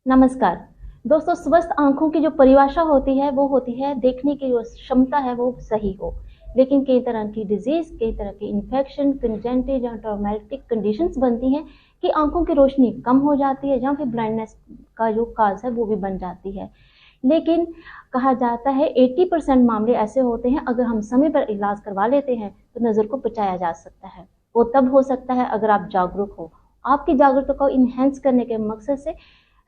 नमस्कार दोस्तों। स्वस्थ आंखों की जो परिभाषा होती है वो होती है देखने की जो क्षमता है वो सही हो, लेकिन कई तरह की डिजीज, कई तरह के इन्फेक्शन, कंजेंटिव या ट्रॉमेटिक कंडीशंस बनती हैं कि आंखों की रोशनी कम हो जाती है, जहाँ फिर ब्लाइंडनेस का जो काज है वो भी बन जाती है। लेकिन कहा जाता है 80% मामले ऐसे होते हैं, अगर हम समय पर इलाज करवा लेते हैं तो नज़र को बचाया जा सकता है। वो तब हो सकता है अगर आप जागरूक हो। आपकी जागरूकता को इन्हेंस करने के मकसद से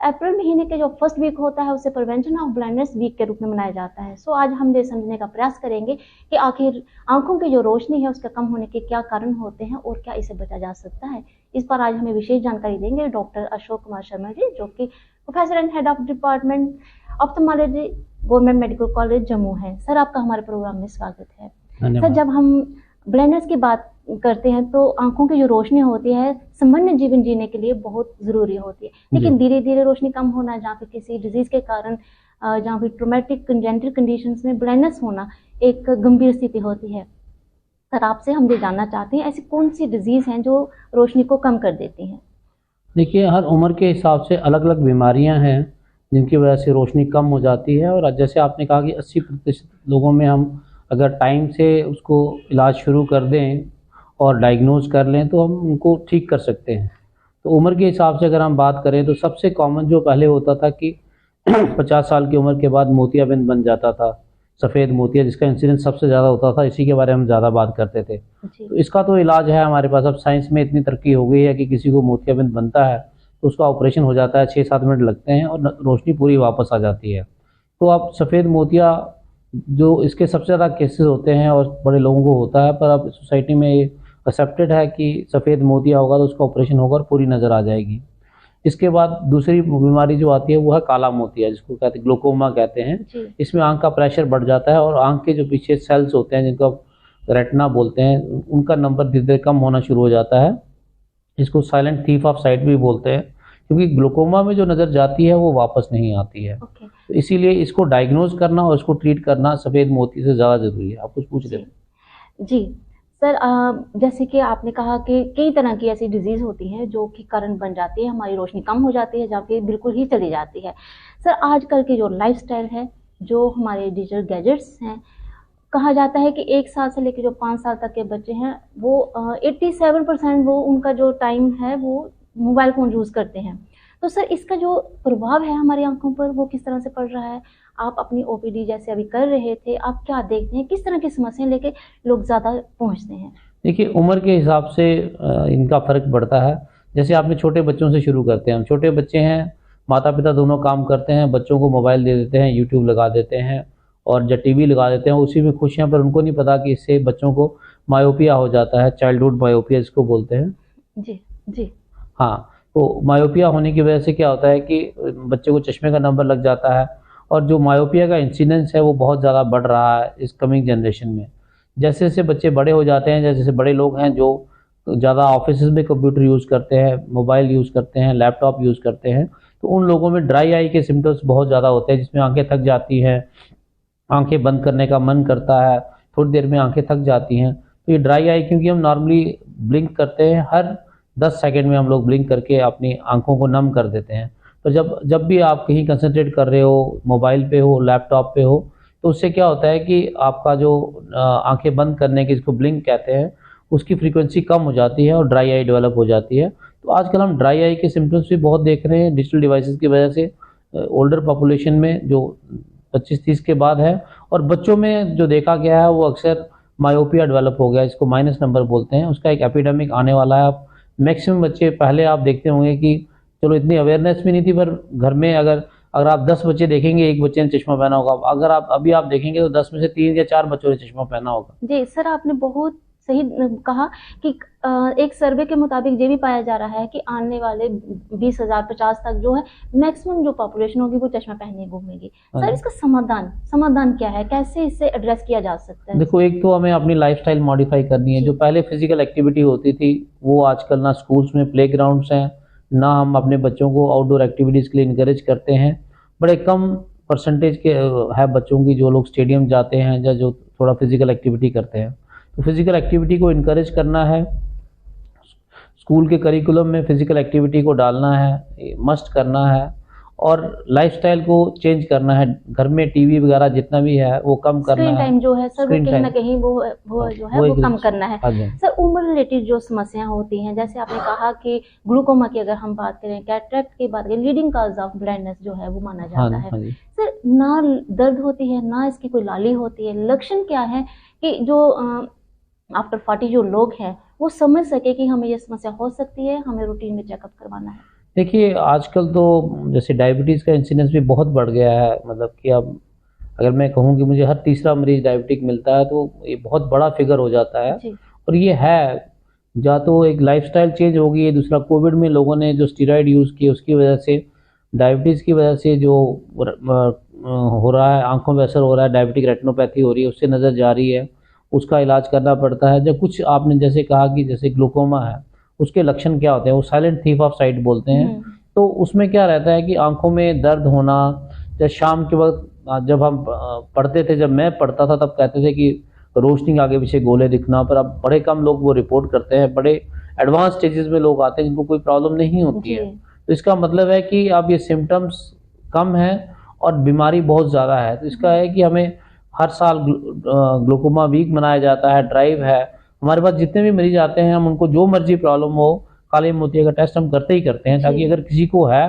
अप्रैल महीने के जो फर्स्ट वीक होता है उसे प्रिवेंशन ऑफ ब्लाइंडनेस वीक के रूप में मनाया जाता है। सो आज हम ये समझने का प्रयास करेंगे कि आखिर आंखों की जो रोशनी है उसके कम होने के क्या कारण होते हैं और क्या इसे बचा जा सकता है। इस पर आज हमें विशेष जानकारी देंगे डॉक्टर अशोक कुमार शर्मा जी, जो कि professor and head of department ophthalmology government medical college Jammu है। सर, आपका हमारे प्रोग्राम में स्वागत है। सर, जब हम ब्लाइंडनेस की बात करते हैं तो आंखों की जो रोशनी होती है सामान्य जीवन जीने के लिए बहुत ज़रूरी होती है, लेकिन धीरे धीरे रोशनी कम होना, जहाँ पे किसी डिजीज़ के कारण, जहाँ पे ट्रोमेटिक कंजेंटिव कंडीशंस में ब्लाइंडनेस होना एक गंभीर स्थिति होती है। सर, आपसे हम ये जानना चाहते हैं ऐसी कौन सी डिजीज़ हैं जो रोशनी को कम कर देती हैं। देखिए, हर उम्र के हिसाब से अलग अलग बीमारियां हैं जिनकी वजह से रोशनी कम हो जाती है। और जैसे आपने कहा कि 80% लोगों में हम अगर टाइम से उसको इलाज शुरू कर दें और डायग्नोज कर लें तो हम उनको ठीक कर सकते हैं। तो उम्र के हिसाब से अगर हम बात करें तो सबसे कॉमन जो पहले होता था कि 50 साल की उम्र के बाद मोतियाबिंद बन जाता था, सफ़ेद मोतिया, जिसका इंसिडेंस सबसे ज़्यादा होता था, इसी के बारे में हम ज़्यादा बात करते थे। तो इसका तो इलाज है हमारे पास। अब साइंस में इतनी तरक्की हो गई है कि किसी को मोतियाबिंद बनता है तो उसका ऑपरेशन हो जाता है, 6-7 मिनट लगते हैं और रोशनी पूरी वापस आ जाती है। तो अब सफ़ेद मोतिया जो इसके सबसे ज़्यादा केसेस होते हैं और बड़े लोगों को होता है, पर अब सोसाइटी में ये एक्सेप्टेड है कि सफ़ेद मोतिया होगा तो उसका ऑपरेशन होगा और पूरी नज़र आ जाएगी। इसके बाद दूसरी बीमारी जो आती है वो है काला मोतिया, जिसको कहते हैं ग्लोकोमा कहते हैं। इसमें आंख का प्रेशर बढ़ जाता है और आंख के जो पीछे सेल्स होते हैं जिनको आप रेटिना बोलते हैं, उनका नंबर धीरे धीरे कम होना शुरू हो जाता है। इसको साइलेंट थीफ ऑफ साइट भी बोलते हैं, क्योंकि ग्लोकोमा में जो नज़र जाती है वो वापस नहीं आती है। तो इसीलिए इसको डायग्नोज करना और इसको ट्रीट करना सफ़ेद मोती से ज़्यादा ज़रूरी है। आप कुछ पूछ रहे हैं? जी सर, जैसे कि आपने कहा कि कई तरह की ऐसी डिजीज़ होती हैं जो कि कारण बन जाती है, हमारी रोशनी कम हो जाती है, जहाँ पे बिल्कुल ही चली जाती है। सर, आजकल की जो लाइफस्टाइल है, जो हमारे डिजिटल गैजेट्स हैं, कहा जाता है कि 1 साल से लेकर जो 5 साल तक के बच्चे हैं वो 87% वो उनका जो टाइम है वो मोबाइल फ़ोन यूज़ करते हैं। तो सर, इसका जो प्रभाव है हमारी आंखों पर वो किस तरह से पड़ रहा है? आप अपनी ओपीडी जैसे अभी कर रहे थे, आप क्या देखते हैं, किस तरह की समस्याएं लेके लोग ज़्यादा पहुंचते हैं? देखिए, उम्र के हिसाब से इनका फ़र्क पड़ता है। जैसे आपने छोटे बच्चों से शुरू करते हैं। हम छोटे बच्चे हैं, माता पिता दोनों काम करते हैं, बच्चों को मोबाइल दे देते हैं, यूट्यूब लगा देते हैं और जो टीवी लगा देते हैं उसी में खुश हैं, पर उनको नहीं पता कि इससे बच्चों को मायोपिया हो जाता है, चाइल्डहुड मायोपिया जिसको बोलते हैं। जी जी। हाँ, तो मायोपिया होने की वजह से क्या होता है कि बच्चे को चश्मे का नंबर लग जाता है और जो मायोपिया का इंसिडेंस है वो बहुत ज़्यादा बढ़ रहा है इस कमिंग जनरेशन में। जैसे जैसे बच्चे बड़े हो जाते हैं, जैसे जैसे बड़े लोग हैं जो ज़्यादा ऑफिस में कंप्यूटर यूज़ करते हैं, मोबाइल यूज़ करते हैं, लैपटॉप यूज़ करते हैं, तो उन लोगों में ड्राई आई के सिम्टम्स बहुत ज़्यादा होते हैं, जिसमें आंखें थक जाती हैं, आंखें बंद करने का मन करता है, थोड़ी देर में आंखें थक जाती हैं। तो ये ड्राई आई, क्योंकि हम नॉर्मली ब्लिंक करते हैं, हर 10 सेकंड में हम लोग ब्लिंक करके अपनी आंखों को नम कर देते हैं। तो जब भी आप कहीं कंसंट्रेट कर रहे हो, मोबाइल पे हो, लैपटॉप पे हो, तो उससे क्या होता है कि आपका जो आंखें बंद करने की, जिसको ब्लिंक कहते हैं, उसकी फ्रीक्वेंसी कम हो जाती है और ड्राई आई डेवलप हो जाती है। तो आजकल हम ड्राई आई के सिम्टम्स भी बहुत देख रहे हैं डिजिटल डिवाइसेस की वजह से, ओल्डर पॉपुलेशन में जो 25-30 के बाद है, और बच्चों में जो देखा गया है वो अक्सर मायोपिया डेवलप हो गया, इसको माइनस नंबर बोलते हैं। उसका एक एपिडेमिक आने वाला है। आप मैक्सिमम बच्चे, पहले आप देखते होंगे कि चलो इतनी अवेयरनेस भी नहीं थी, पर घर में अगर आप 10 बच्चे देखेंगे, एक बच्चे ने चश्मा पहना होगा। अगर आप अभी देखेंगे तो 10 में से 3 या 4 बच्चों ने चश्मा पहना होगा। जी सर, आपने बहुत सही कहा कि एक सर्वे के मुताबिक ये भी पाया जा रहा है कि आने वाले 20,050 तक जो है मैक्सिमम जो पॉपुलेशन होगी वो चश्मा पहने घूमेगी। सर, इसका समाधान क्या है? कैसे इसे एड्रेस किया जा सकता है? देखो, एक तो हमें अपनी लाइफस्टाइल मॉडिफाई करनी है। जो पहले फिजिकल एक्टिविटी होती थी वो आजकल ना स्कूल्स में प्ले ग्राउंड्स हैं, ना हम अपने बच्चों को आउटडोर एक्टिविटीज़ के लिए इनकरेज करते हैं। बड़े कम परसेंटेज के है बच्चों की जो लोग स्टेडियम जाते हैं या जो थोड़ा फिजिकल एक्टिविटी करते हैं। तो फिजिकल एक्टिविटी को इनकरेज करना है, स्कूल के करिकुलम में फिजिकल एक्टिविटी को डालना है, मस्ट करना है। और लाइफस्टाइल को चेंज करना है। घर में टीवी वगैरह जितना भी है वो कम करना है। स्क्रीन टाइम जो है सर, वो स्क्रीन कहीं ना टाइम कहीं वो जो है वो कम करना है। हाँ जी। सर, उम्र रिलेटेड जो समस्याएं होती हैं, जैसे आपने कहा कि ग्लूकोमा की अगर हम बात करें, कैटरेक्ट की बात करें, लीडिंग कॉज ऑफ ब्लाइंडनेस जो है वो माना हाँ जाता जी, है। हाँ जी। सर, ना दर्द होती है, ना इसकी कोई लाली होती है, लक्षण क्या है कि जो आफ्टर 40 जो लोग हैं वो समझ सके कि हमें ये समस्या हो सकती है, हमें रूटीन में चेकअप करवाना है? देखिए आजकल तो जैसे डायबिटीज़ का इंसिडेंस भी बहुत बढ़ गया है। मतलब कि अब अगर मैं कहूँ कि मुझे हर तीसरा मरीज़ डायबिटिक मिलता है तो ये बहुत बड़ा फिगर हो जाता है। जी। और ये है, या तो एक लाइफ़स्टाइल चेंज हो गई है, दूसरा कोविड में लोगों ने जो स्टेरॉइड यूज़ किए उसकी वजह से, डायबिटीज़ की वजह से जो हो रहा है, आँखों पे असर हो रहा है, डायबिटिक रेटिनोपैथी हो रही है, उससे नज़र जा रही है, उसका इलाज करना पड़ता है। जब कुछ आपने जैसे कहा कि जैसे ग्लूकोमा है, उसके लक्षण क्या होते हैं, वो साइलेंट थीफ ऑफ साइट बोलते हैं। तो उसमें क्या रहता है कि आँखों में दर्द होना, या शाम के वक़्त जब हम पढ़ते थे, जब मैं पढ़ता था तब कहते थे कि रोशनी के आगे पीछे गोले दिखना, पर अब बड़े कम लोग वो रिपोर्ट करते हैं। बड़े एडवांस स्टेजेस में लोग आते हैं जिनको कोई प्रॉब्लम नहीं होती है। तो इसका मतलब है कि अब ये सिम्पटम्स कम हैं और बीमारी बहुत ज़्यादा है। तो इसका है कि हमें हर साल ग्लूकोमा वीक मनाया जाता है, ड्राइव है। हमारे पास जितने भी मरीज आते हैं, हम उनको जो मर्जी प्रॉब्लम हो, काले मोतिया का टेस्ट हम करते ही करते हैं, ताकि अगर किसी को है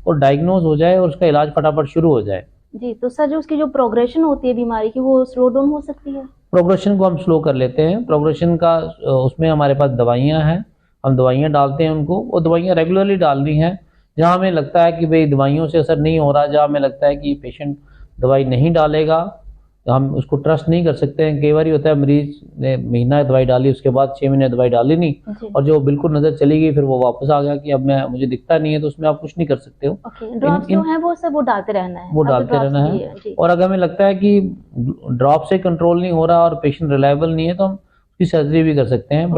और डायग्नोज हो जाए और उसका इलाज फटाफट शुरू हो जाए। जी, तो सर, जो उसकी जो प्रोग्रेशन होती है बीमारी की, वो स्लो डाउन हो सकती है? प्रोग्रेशन को हम स्लो कर लेते हैं। प्रोग्रेशन का उसमें हमारे पास दवाइयाँ हैं, हम दवाइयाँ डालते हैं उनको। वो दवाइयाँ रेगुलरली डालनी है। जहाँ हमें लगता है कि भाई दवाइयों से असर नहीं हो रहा, जहाँ हमें लगता है कि पेशेंट दवाई नहीं डालेगा, तो हम उसको ट्रस्ट नहीं कर सकते हैं। कई बार होता है मरीज ने महीना दवाई डाली, उसके बाद 6 महीने दवाई डाली नहीं, और जो बिल्कुल नज़र चली गई, फिर वो वापस आ गया कि अब मुझे दिखता नहीं है, तो उसमें आप कुछ नहीं कर सकते हो। ड्रॉप्स जो है वो सब वो डालते रहना है, वो डालते रहना है। और अगर हमें लगता है कि ड्रॉप से कंट्रोल नहीं हो रहा और पेशेंट रिलायबल नहीं है, तो हम उसकी सर्जरी भी कर सकते हैं।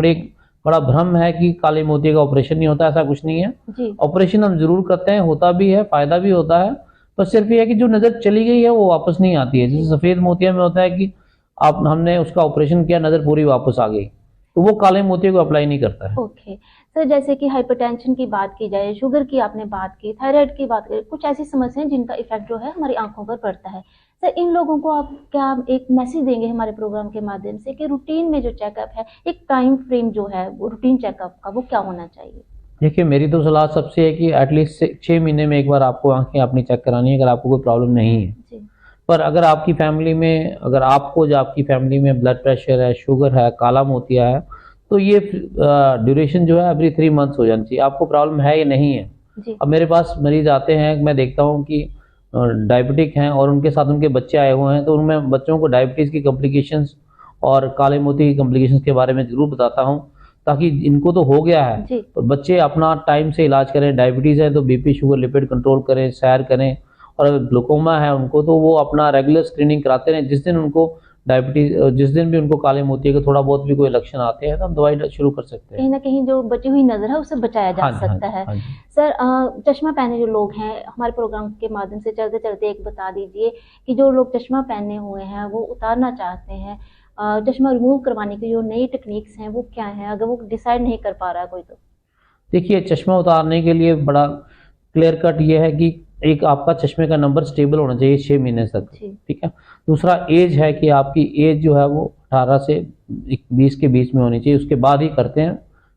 बड़ा भ्रम है कि काले मोतिये का ऑपरेशन नहीं होता, ऐसा कुछ नहीं है। ऑपरेशन हम जरूर करते हैं, होता भी है, फायदा भी होता है, पर सिर्फ ये है कि जो नज़र चली गई है वो वापस नहीं आती है। जैसे सफ़ेद मोतिया में होता है कि हमने उसका ऑपरेशन किया, नज़र पूरी वापस आ गई, तो वो काले मोतिये को अप्लाई नहीं करता है। ओके सर, जैसे कि हाइपरटेंशन की बात की जाए, शुगर की आपने बात की, थायराइड की बात करें, कुछ ऐसी समस्याएं जिनका इफेक्ट जो है हमारी आंखों पर पड़ता है। सर, इन लोगों को आप क्या एक मैसेज देंगे हमारे प्रोग्राम के माध्यम से कि रूटीन में जो चेकअप है, एक टाइम फ्रेम जो है वो रूटीन चेकअप का, वो क्या होना चाहिए? देखिए, मेरी तो सलाह सबसे है कि एटलीस्ट 6 महीने में एक बार आपको आंखें अपनी चेक करानी है, अगर आपको कोई प्रॉब्लम नहीं है। पर अगर आपकी फैमिली में, अगर आपको जो आपकी फैमिली में ब्लड प्रेशर है, शुगर है, काला मोतिया है, तो ये ड्यूरेशन जो है एवरी 3 मंथ्स हो जानी चाहिए। आपको प्रॉब्लम है या नहीं है। अब मेरे पास मरीज आते हैं, मैं देखता हूँ कि डायबिटिक हैं और उनके साथ उनके बच्चे आए हुए हैं, तो उनमें बच्चों को डायबिटीज़ की कॉम्प्लिकेशंस और काले मोतिये की कॉम्प्लिकेशंस के बारे में ज़रूर बताता हूँ, ताकि इनको तो हो गया है, तो बच्चे अपना टाइम से इलाज करें। डायबिटीज़ है तो बीपी, शुगर, लिपिड कंट्रोल करें, सैर करें। और अगर ग्लूकोमा है उनको, तो वो अपना रेगुलर स्क्रीनिंग कराते रहें। जिस दिन उनको डायबिटीज़, जिस दिन भी उनको काले मोतिये के थोड़ा बहुत भी कोई लक्षण आते हैं, तो हम दवाई शुरू कर सकते हैं। कहीं ना कहीं जो बची हुई नज़र है उसे बचाया जा सकता है। सर, चश्मा पहने जो लोग हैं, हमारे प्रोग्राम के माध्यम से चलते चलते एक बता दीजिए कि जो लोग चश्मा पहने हुए हैं वो उतारना चाहते हैं, चश्मा रिमूव करवाने की जो नई टेक्निक्स हैं वो क्या है, अगर वो डिसाइड नहीं कर पा रहा है कोई? तो देखिए, चश्मा उतारने के लिए बड़ा क्लियर कट ये है कि एक आपका चश्मे का नंबर स्टेबल होना चाहिए 6 महीने तक, ठीक है। दूसरा एज है कि आपकी एज जो है वो 18 से 20 के बीच में होनी चाहिए, उसके बाद ही करते हैं,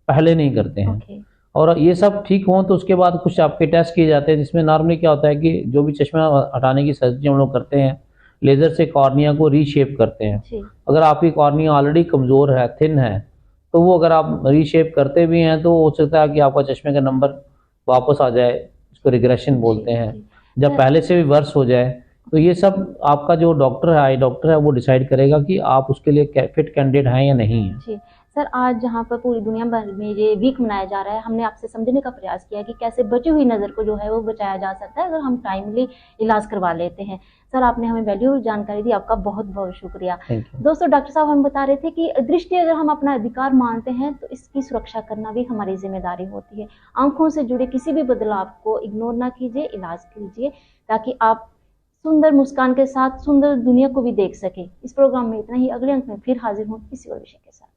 पहले नहीं करते हैं। और ये सब ठीक हो तो उसके बाद कुछ आपके टेस्ट किए जाते हैं, जिसमें नॉर्मली क्या होता है कि जो भी चश्मा हटाने की सर्जरी हम लोग करते हैं, लेज़र से कॉर्निया को रीशेप करते हैं। अगर आपकी कॉर्निया ऑलरेडी कमज़ोर है, थिन है, तो वो अगर आप रीशेप करते भी हैं तो हो सकता है कि आपका चश्मे का नंबर वापस आ जाए, इसको रिग्रेशन बोलते हैं, जब पहले से भी वर्स हो जाए। तो ये सब आपका जो डॉक्टर है, आई डॉक्टर है, वो डिसाइड करेगा कि आप उसके लिए फिट कैंडिडेट हैं या नहीं है। सर, आज जहाँ पर पूरी दुनिया भर में ये वीक मनाया जा रहा है, हमने आपसे समझने का प्रयास किया कि कैसे बची हुई नज़र को जो है वो बचाया जा सकता है अगर हम टाइमली इलाज करवा लेते हैं। सर, आपने हमें वैल्यूबल जानकारी दी, आपका बहुत बहुत शुक्रिया। दोस्तों, डॉक्टर साहब हम बता रहे थे कि दृष्टि अगर हम अपना अधिकार मानते हैं तो इसकी सुरक्षा करना भी हमारी जिम्मेदारी होती है। आंखों से जुड़े किसी भी बदलाव को इग्नोर ना कीजिए, इलाज कीजिए, ताकि आप सुंदर मुस्कान के साथ सुंदर दुनिया को भी देख सके। इस प्रोग्राम में इतना ही, अगले अंक में फिर हाजिर हूँ किसी और विषय के साथ।